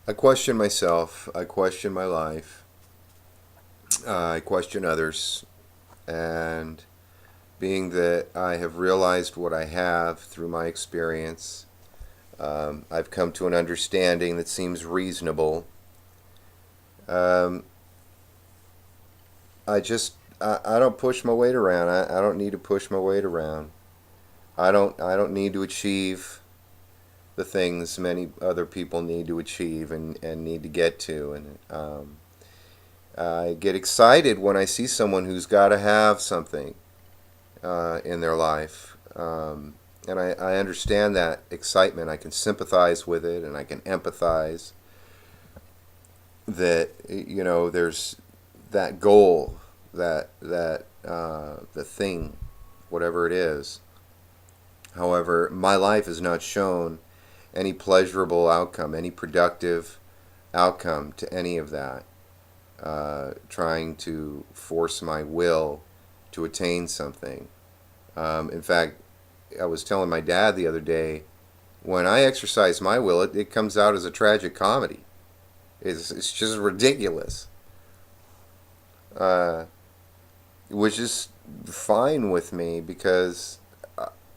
I question myself, I question my life, I question others, and being that I have realized what I have through my experience, I've come to an understanding that seems reasonable. Um, I don't push my weight around. I don't need to push my weight around. I don't need to achieve the things many other people need to achieve and need to get to. And I get excited when I see someone who's got to have something in their life. And I understand that excitement. I can sympathize with it and I can empathize that, there's that goal, the thing, whatever it is. However, my life has not shown any pleasurable outcome, any productive outcome to any of that. Trying to force my will to attain something. In fact, I was telling my dad the other day, when I exercise my will, it comes out as a tragic comedy. It's just ridiculous, uh, which is fine with me because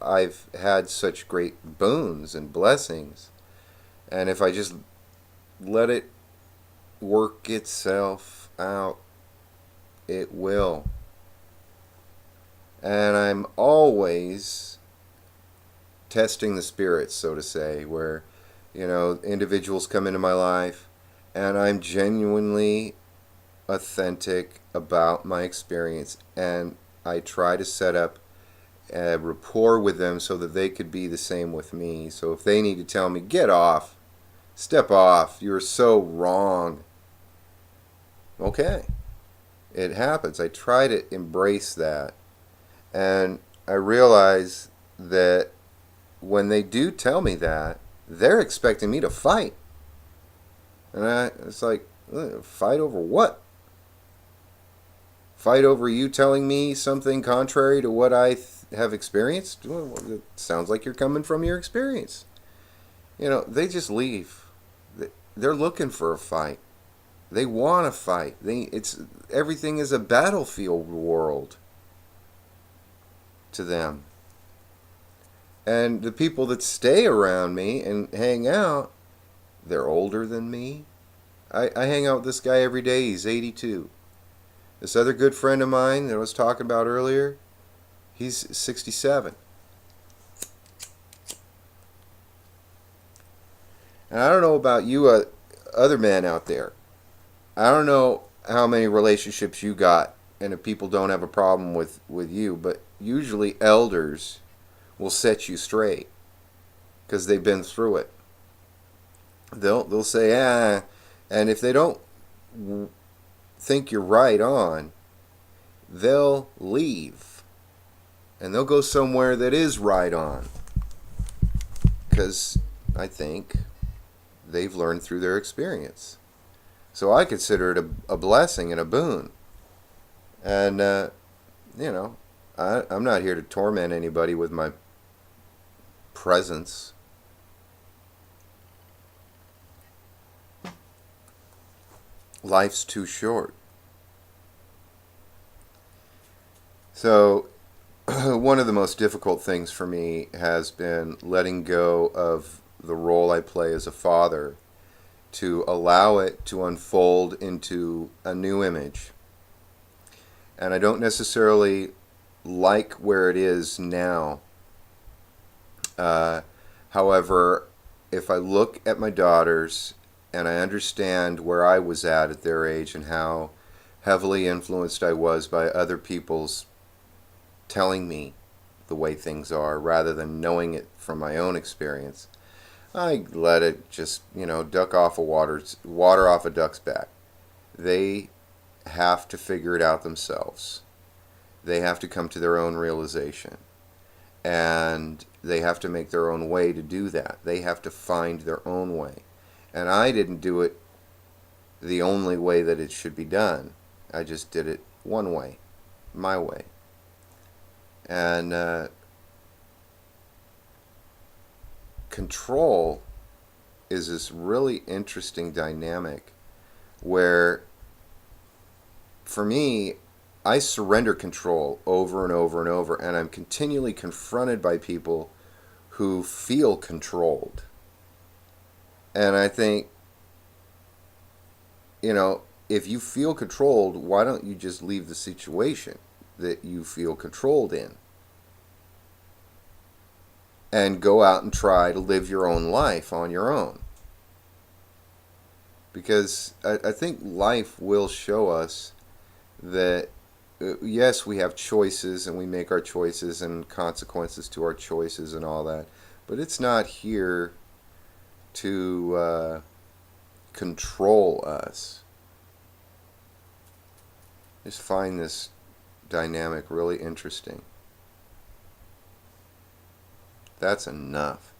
I've had such great boons and blessings. And if I just let it work itself out, it will. And I'm always testing the spirits, so to say, where, individuals come into my life and I'm genuinely authentic about my experience and I try to set up a rapport with them so that they could be the same with me. So if they need to tell me, get off, step off, you're so wrong, okay, it happens. I try to embrace that. And I realize that when they do tell me that, they're expecting me to fight. And it's like, fight over what? Fight over you telling me something contrary to what I have experienced? Well, it sounds like you're coming from your experience. They just leave. They're looking for a fight. They want to fight. It's everything is a battlefield world to them. And the people that stay around me and hang out, they're older than me. I hang out with this guy every day. He's 82. This other good friend of mine that I was talking about earlier, he's 67. And I don't know about you other men out there. I don't know how many relationships you got and if people don't have a problem with you, but usually elders will set you straight because they've been through it. They'll say, and if they don't think you're right on, they'll leave and they'll go somewhere that is right on because I think they've learned through their experience. So I consider it a blessing and a boon. And, I'm not here to torment anybody with my presence. Life's too short. So, one of the most difficult things for me has been letting go of the role I play as a father to allow it to unfold into a new image. And I don't necessarily like where it is now. However, if I look at my daughters and I understand where I was at their age and how heavily influenced I was by other people's telling me the way things are rather than knowing it from my own experience, I let it just, duck off a water off a duck's back. They have to figure it out themselves. They have to come to their own realization. And they have to make their own way to do that. They have to find their own way. And I didn't do it the only way that it should be done. I just did it one way, my way. And control is this really interesting dynamic where, for me, I surrender control over and over and over, and I'm continually confronted by people who feel controlled. And I think, if you feel controlled, why don't you just leave the situation that you feel controlled in and go out and try to live your own life on your own? Because I think life will show us that, yes, we have choices and we make our choices and consequences to our choices and all that, but it's not here to control us. I just find this dynamic really interesting. That's enough.